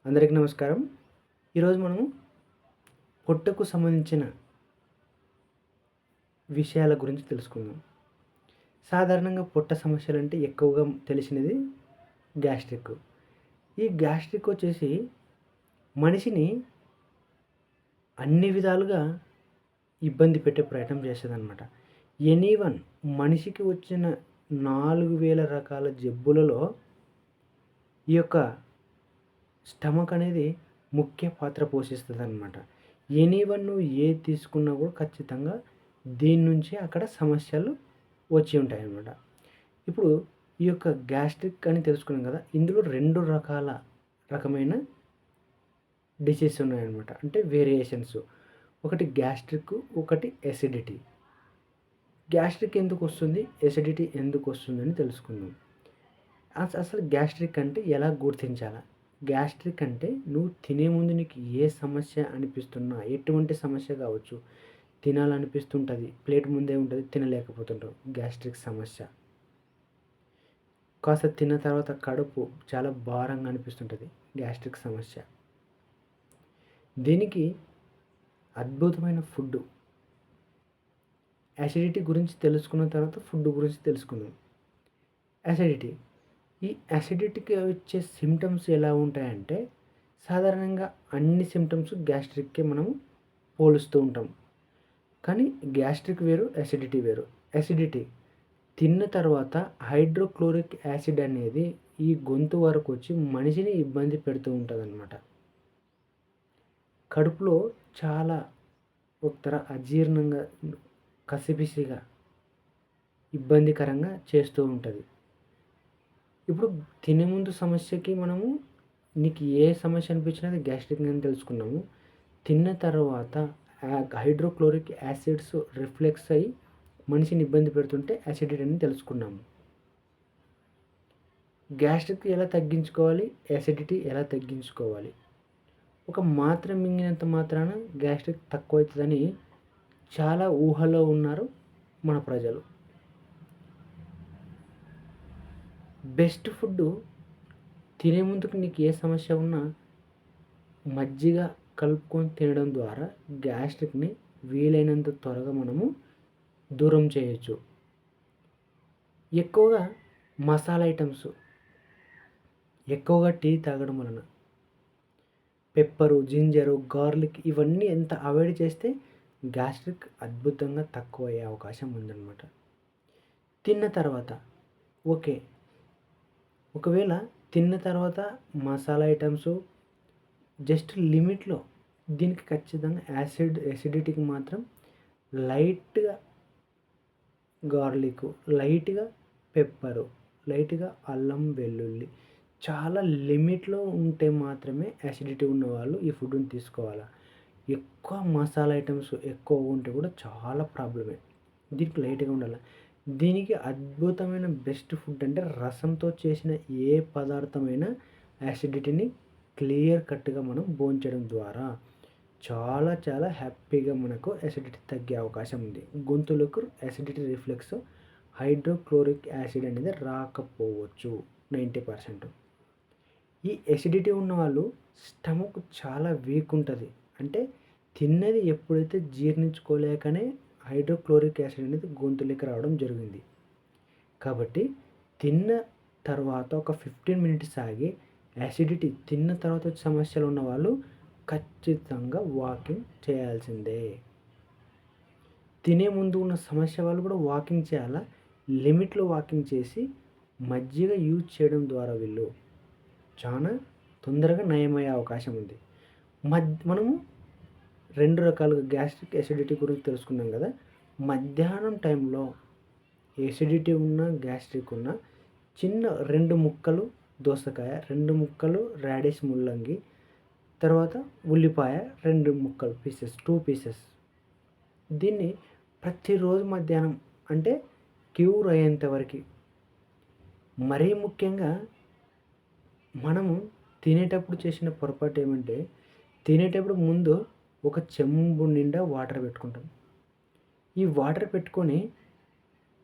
అందరికీ నమస్కారం. ఈరోజు మనము పొట్టకు సంబంధించిన విషయాల గురించి తెలుసుకుందాం. సాధారణంగా పొట్ట సమస్యలంటే ఎక్కువగా తెలిసినది గ్యాస్ట్రిక్. ఈ గ్యాస్ట్రిక్ వచ్చేసి మనిషిని అన్ని విధాలుగా ఇబ్బంది పెట్టే ప్రయత్నం చేస్తదనమాట. ఎనీవన్ మనిషికి వచ్చిన 4000 రకాల జబ్బులలో ఈ యొక్క స్టమక్ అనేది ముఖ్య పాత్ర పోషిస్తదనమాట. ఎనీవన్ నువ్వు ఏది తీసుకున్నా కూడా ఖచ్చితంగా దీని నుంచి అక్కడ సమస్యలు వచ్చి ఉంటాయన్నమాట. ఇప్పుడు ఈ యొక్క గ్యాస్ట్రిక్ అని తెలుసుకున్నాం కదా! ఇందులో 2 రకమైన డిసీజెస్ ఉన్నాయన్నమాట. అంటే వేరియేషన్స్. ఒకటి గ్యాస్ట్రిక్, ఒకటి ఎసిడిటీ. గ్యాస్ట్రిక్ ఎందుకొస్తుంది? ఎసిడిటీ ఎందుకొస్తుందని తెలుసుకుందాం. అసలు గ్యాస్ట్రిక్ అంటే ఎలా గుర్తించాలా? గ్యాస్ట్రిక్ అంటే నువ్వు తినే ముందు నీకు ఏ సమస్య అనిపిస్తున్నా, ఎటువంటి సమస్య కావచ్చు, తినాలనిపిస్తుంటుంది, ప్లేట్ ముందే ఉంటుంది, తినలేకపోతుంటావు, గ్యాస్ట్రిక్ సమస్య. కాస్త తిన్న తర్వాత కడుపు చాలా భారంగా అనిపిస్తుంటుంది, గ్యాస్ట్రిక్ సమస్య. దీనికి అద్భుతమైన ఫుడ్డు. యాసిడిటీ గురించి తెలుసుకున్న తర్వాత ఫుడ్ గురించి తెలుసుకుందాం. యాసిడిటీ. ఈ యాసిడిటీకి వచ్చే సిమ్టమ్స్ ఎలా ఉంటాయంటే, సాధారణంగా అన్ని సిమ్టమ్స్ గ్యాస్ట్రిక్కే మనము పోలుస్తూ ఉంటాం. కానీ గ్యాస్ట్రిక్ వేరు, యాసిడిటీ వేరు. యాసిడిటీ తిన్న తర్వాత హైడ్రోక్లోరిక్ యాసిడ్ అనేది ఈ గొంతు వరకు వచ్చి మనిషిని ఇబ్బంది పెడుతూ ఉంటుందన్నమాట. కడుపులో చాలా ఒకతర అజీర్ణంగా, కసిపిసిగా, ఇబ్బందికరంగా చేస్తూ ఉంటుంది. ఇప్పుడు తినే ముందు సమస్యకి మనము నీకు ఏ సమస్య అనిపించినా అది గ్యాస్ట్రిక్ అని తెలుసుకున్నాము. తిన్న తర్వాత హైడ్రోక్లోరిక్ యాసిడ్స్ రిఫ్లెక్స్ అయ్యి మనిషిని ఇబ్బంది పెడుతుంటే యాసిడిటీ అని తెలుసుకున్నాము. గ్యాస్ట్రిక్ ఎలా తగ్గించుకోవాలి, యాసిడిటీ ఎలా తగ్గించుకోవాలి? ఒక మాత్ర మింగినంత మాత్రాన గ్యాస్ట్రిక్ తక్కువ అవుతుందని చాలా ఊహలో ఉన్నారు మన ప్రజలు. బెస్ట్ ఫుడ్డు తినే ముందుకు నీకు ఏ సమస్య ఉన్నా మజ్జిగ కలుపుకొని తినడం ద్వారా గ్యాస్ట్రిక్ని వీలైనంత త్వరగా మనము దూరం చేయొచ్చు. ఎక్కువగా మసాలా ఐటమ్స్, ఎక్కువగా టీ తాగడం వలన పెప్పరు, జింజరు, గార్లిక్ ఇవన్నీ ఎంత అవాయిడ్ చేస్తే గ్యాస్ట్రిక్ అద్భుతంగా తక్కువ అయ్యే అవకాశం ఉందన్నమాట. తిన్న తర్వాత ఓకే, ఒకవేళ తిన్న తర్వాత మసాలా ఐటమ్స్ జస్ట్ లిమిట్లో, దీనికి ఖచ్చితంగా యాసిడిటీకి మాత్రం లైట్గా గార్లిక్, లైట్గా పెప్పరు, లైట్గా అల్లం వెల్లుల్లి, చాలా లిమిట్లో ఉంటే మాత్రమే యాసిడిటీ ఉన్నవాళ్ళు ఈ ఫుడ్ని తీసుకోవాలి. ఎక్కువ మసాలా ఐటమ్స్ ఎక్కువ ఉంటే కూడా చాలా ప్రాబ్లమే. దీనికి లైట్గా ఉండాలి. దీనికి అద్భుతమైన బెస్ట్ ఫుడ్ అంటే రసంతో చేసిన ఏ పదార్థమైనా యాసిడిటీని క్లియర్ కట్గా మనం భోంచడం ద్వారా చాలా చాలా హ్యాపీగా మనకు యాసిడిటీ తగ్గే అవకాశం ఉంది. గొంతులకు యాసిడిటీ రిఫ్లెక్స్, హైడ్రోక్లోరిక్ యాసిడ్ అనేది రాకపోవచ్చు 90%. ఈ యాసిడిటీ ఉన్నవాళ్ళు స్టమక్ చాలా వీక్ ఉంటుంది. అంటే తిన్నది ఎప్పుడైతే జీర్ణించుకోలేకనే హైడ్రోక్లోరిక్ యాసిడ్ అనేది గొంతులోకి రావడం జరిగింది. కాబట్టి తిన్న తర్వాత ఒక 15 మినిట్స్ ఆగి, యాసిడిటీ తిన్న తర్వాత వచ్చే సమస్యలు ఉన్నవాళ్ళు ఖచ్చితంగా వాకింగ్ చేయాల్సిందే. తినే ముందు ఉన్న సమస్య వాళ్ళు కూడా వాకింగ్ చేయాలా. లిమిట్లో వాకింగ్ చేసి మజ్జిగ యూజ్ చేయడం ద్వారా వీళ్ళు చాలా తొందరగా నయమయ్యే అవకాశం ఉంది. మనము 2 రకాలుగా గ్యాస్ట్రిక్, యాసిడిటీ గురించి తెలుసుకున్నాం కదా. మధ్యాహ్నం టైంలో యాసిడిటీ ఉన్న, గ్యాస్ట్రిక్ ఉన్న చిన్న 2 ముక్కలు దోసకాయ, 2 ముక్కలు రాడిష్ ముల్లంగి, తర్వాత ఉల్లిపాయ 2 ముక్కలు పీసెస్, 2 పీసెస్. దీన్ని ప్రతిరోజు మధ్యాహ్నం అంటే క్యూర్ అయ్యేంత వరకు. మరీ ముఖ్యంగా మనము తినేటప్పుడు చేసిన పొరపాటు ఏమంటే, తినేటప్పుడు ముందు ఒక చెంబు నిండా వాటర్ పెట్టుకుంటాం. ఈ వాటర్ పెట్టుకొని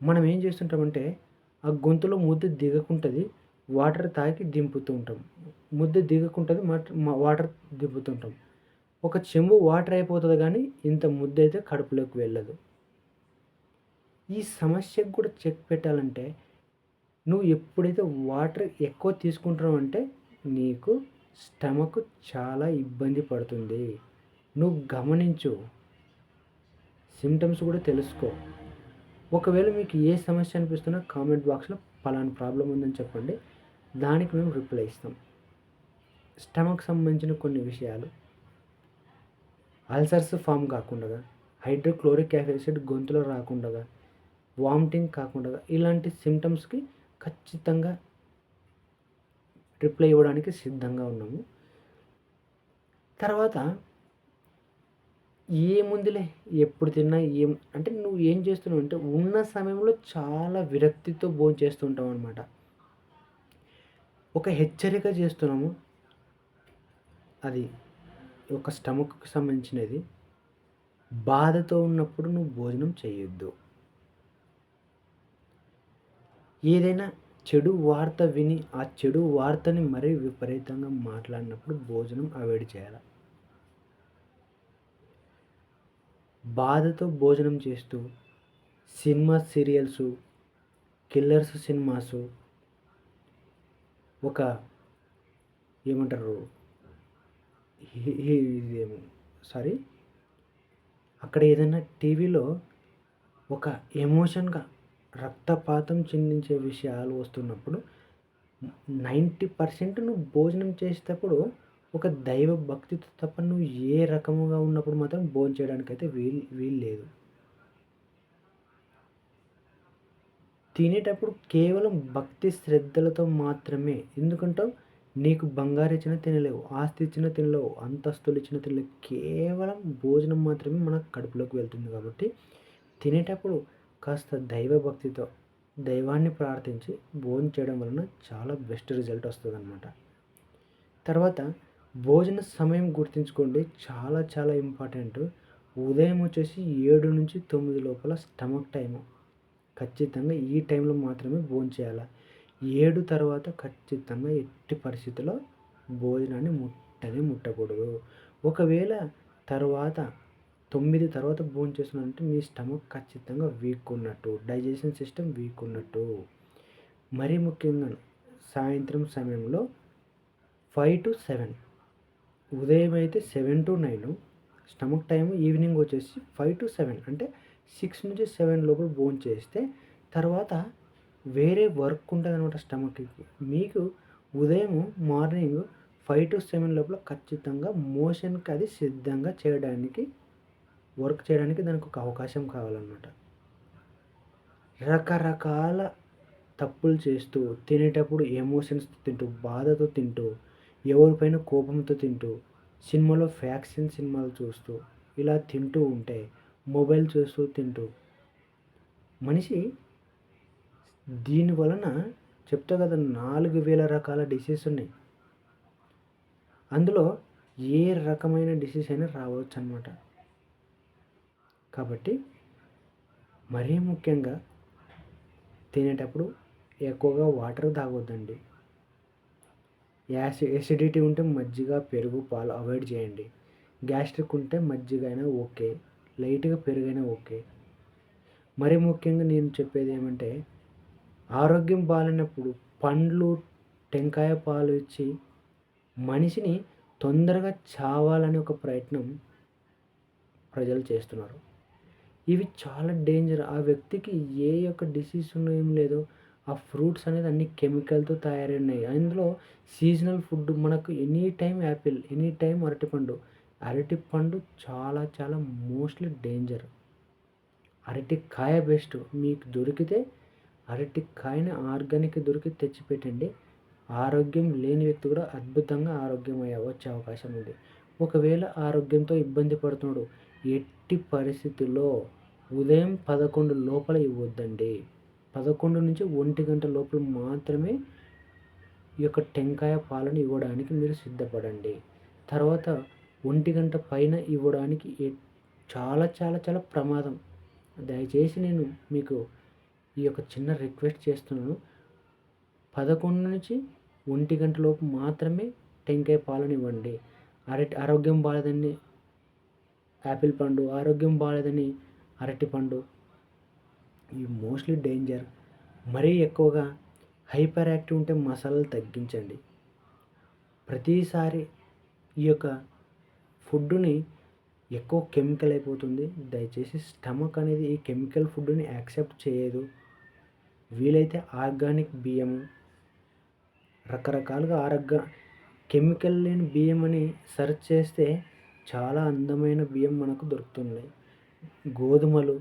మనం ఏం చేస్తుంటామంటే, ఆ గొంతులో ముద్ద దిగకుంటుంది, వాటర్ తాగి దింపుతూ ఉంటాం. ముద్ద దిగకుంటది వాటర్ దింపుతుంటాం. ఒక చెంబు వాటర్ అయిపోతది గానీ, ఇంత ముద్దయితే కడుపులోకి వెళ్ళదు. ఈ సమస్యకు కూడా చెక్ పెట్టాలంటే, నువ్వు ఎప్పుడైతే వాటర్ ఎక్కువ తీసుకుంటున్నావంటే, నీకు స్టమక్ చాలా ఇబ్బంది పడుతుంది. నువ్వు గమనించు. సింప్టమ్స్ కూడా తెలుసుకో. ఒకవేళ మీకు ఏ సమస్య అనిపిస్తున్నా కామెంట్ బాక్స్‌లో పలానా ప్రాబ్లమ్ ఉందని చెప్పండి. దానికి మేము రిప్లై ఇస్తాం. స్టమక్ సంబంధించిన కొన్ని విషయాలు, అల్సర్స్ ఫామ్ కాకుండగా, హైడ్రోక్లోరిక్ యాసిడ్ గొంతులో రాకుండగా, వామిటింగ్ కాకుండగా, ఇలాంటి సింప్టమ్స్‌కి ఖచ్చితంగా రిప్లై ఇవ్వడానికి సిద్ధంగా ఉన్నాము. తర్వాత ఏముందిలే ఎప్పుడు తిన్నా అంటే నువ్వు ఏం చేస్తున్నావు అంటే ఉన్న సమయంలో చాలా విరక్తితో భోంచేస్తుంటావు అనమాట. ఒక హెచ్చరిక చేస్తున్నాము. అది ఒక స్టమక్‌కి సంబంధించినది. బాధతో ఉన్నప్పుడు నువ్వు భోజనం చేయొద్దు. ఏదైనా చెడు వార్త విని, ఆ చెడు వార్తని మరీ విపరీతంగా మాట్లాడినప్పుడు భోజనం అవాయిడ్ చేయాలి. బాధతో భోజనం చేస్తూ సినిమా సీరియల్సు, కిల్లర్స్ సినిమాసు, ఒక ఏమంటారు ఇదేమో సారీ అక్కడ ఏదైనా టీవీలో ఒక ఎమోషన్‌గా రక్తపాతం చిందించే విషయాలు వస్తున్నప్పుడు 90% నువ్వు భోజనం చేసేటప్పుడు ఒక దైవ భక్తితో తప్ప నువ్వు ఏ రకముగా ఉన్నప్పుడు మాత్రం భోంచేయడానికైతే వీలు లేదు. తినేటప్పుడు కేవలం భక్తి శ్రద్ధలతో మాత్రమే. ఎందుకంటావు? నీకు బంగారిచ్చినా తినలేవు, ఆస్తి ఇచ్చినా తినలేవు, అంతస్తులు ఇచ్చినా తినలేవు. కేవలం భోజనం మాత్రమే మన కడుపులోకి వెళ్తుంది కాబట్టి తినేటప్పుడు కాస్త దైవభక్తితో దైవాన్ని ప్రార్థించి భోంచేయడం వలన చాలా బెస్ట్ రిజల్ట్ వస్తుందన్నమాట. తర్వాత భోజన సమయం గుర్తుంచుకోండి, చాలా చాలా ఇంపార్టెంట్. ఉదయం వచ్చేసి 7-9 లోపల స్టమక్ టైము. ఖచ్చితంగా ఈ టైంలో మాత్రమే భోంచేయాలి. 7 తర్వాత ఖచ్చితంగా ఎట్టి పరిస్థితిలో భోజనాన్ని ముట్టకూడదు. ఒకవేళ తర్వాత 9 తర్వాత భోంచేస్తున్నారంటే మీ స్టమక్ ఖచ్చితంగా వీక్ ఉన్నట్టు, డైజెషన్ సిస్టమ్ వీక్ ఉన్నట్టు. మరీ ముఖ్యంగా సాయంత్రం సమయంలో 5-7, ఉదయం అయితే 7-9, స్టమక్ టైము ఈవినింగ్ వచ్చేసి 5-7, అంటే 6-7 లోపల భోంచేస్తే తర్వాత వేరే వర్క్ ఉంటుందన్నమాట స్టమక్‌కి. మీకు ఉదయం మార్నింగ్ 5-7 లోపల ఖచ్చితంగా మోషన్‌కి అది సిద్ధంగా చేయడానికి, వర్క్ చేయడానికి దానికి ఒక అవకాశం కావాలన్నమాట. రకరకాల తప్పులు చేస్తూ, తినేటప్పుడు ఎమోషన్స్‌తో తింటూ, బాధతో తింటూ, ఎవరిపైన కోపంతో తింటూ, సినిమాలో ఫ్యాక్షన్ సినిమాలు చూస్తూ, ఇలా తింటూ ఉంటే, మొబైల్ చూస్తూ తింటూ, మనిషి దీని వలన చెప్తా కదా 4000 రకాల డిసీజ్ ఉన్నాయి. అందులో ఏ రకమైన డిసీజ్ అయినా రావచ్చు అన్నమాట. కాబట్టి మరీ ముఖ్యంగా తినేటప్పుడు ఎక్కువగా వాటర్ తాగొద్దండి. ఎసిడిటీ ఉంటే మజ్జిగ, పెరుగు, పాలు అవాయిడ్ చేయండి. గ్యాస్ట్రిక్ ఉంటే మజ్జిగ అయినా ఓకే, లైట్‌గా పెరుగైనా ఓకే. మరీ ముఖ్యంగా నేను చెప్పేది ఏమంటే, ఆరోగ్యం బాలేనప్పుడు పండ్లు, టెంకాయ పాలు ఇచ్చి మనిషిని తొందరగా చావాలని ఒక ప్రయత్నం ప్రజలు చేస్తున్నారు. ఇవి చాలా డేంజర్. ఆ వ్యక్తికి ఏ యొక్క డిసీజ్ ఉన్నా ఏం లేదు. ఆ ఫ్రూట్స్ అనేది అన్ని కెమికల్‌తో తయారై ఉన్నాయి. అందులో సీజనల్ ఫుడ్ మనకు any time Apple, any time అరటిపండు. అరటిపండు చాలా చాలా మోస్ట్‌లీ డేంజర్. అరటికాయ బెస్ట్. మీకు దొరికితే అరటికాయని ఆర్గానిక్ దొరికి తెచ్చిపెట్టండి. ఆరోగ్యం లేని వ్యక్తి కూడా అద్భుతంగా ఆరోగ్యం వచ్చే అవకాశం ఉంది. ఒకవేళ ఆరోగ్యంతో ఇబ్బంది పడుతున్నాడు, ఎట్టి పరిస్థితుల్లో ఉదయం 11 లోపల ఇవ్వొద్దండి. 11-1 గంట లోపల మాత్రమే ఈ యొక్క టెంకాయ పాలను ఇవ్వడానికి మీరు సిద్ధపడండి. తర్వాత 1 గంట పైన ఇవ్వడానికి చాలా చాలా చాలా ప్రమాదం. దయచేసి నేను మీకు ఈ యొక్క చిన్న రిక్వెస్ట్ చేస్తున్నాను. 11-1 లోపు మాత్రమే టెంకాయ పాలనివ్వండి. ఆరోగ్యం బాలేదని యాపిల్ పండు, ఆరోగ్యం బాలేదని అరటిపండు, ఇవి మోస్ట్‌లీ డేంజర్. మరీ ఎక్కువగా హైపర్ యాక్టివ్ ఉంటే మసాలాలు తగ్గించండి. ప్రతిసారి ఈ యొక్క ఫుడ్డుని ఎక్కువ కెమికల్ అయిపోతుంది. దయచేసి స్టమక్ అనేది ఈ కెమికల్ ఫుడ్డుని యాక్సెప్ట్ చేయదు. వీలైతే ఆర్గానిక్ బియ్యము, రకరకాలుగా కెమికల్ లేని బియ్యం అని సెర్చ్ చేస్తే చాలా అందమైన బియ్యం మనకు దొరుకుతున్నాయి. గోధుమలు,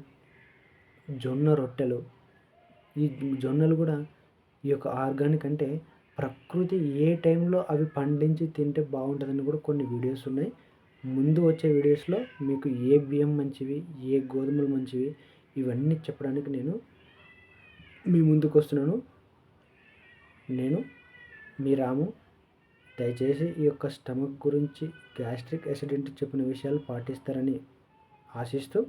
జొన్న రొట్టెలు, ఈ జొన్నలు కూడా ఈ యొక్క ఆర్గానిక్ అంటే ప్రకృతి ఏ టైంలో అవి పండించి తింటే బాగుంటుందని కూడా కొన్ని వీడియోస్ ఉన్నాయి. ముందు వచ్చే వీడియోస్లో మీకు ఏ బియ్యం మంచివి, ఏ గోధుమలు మంచివి, ఇవన్నీ చెప్పడానికి నేను మీ ముందుకు వస్తున్నాను. నేను మీ రాము. దయచేసి ఈ యొక్క స్టమక్ గురించి, గ్యాస్ట్రిక్ అసిడిటీ చెప్పిన విషయాలు పాటిస్తారని ఆశిస్తూ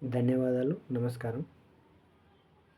ధన్యవాదాలు. నమస్కారం.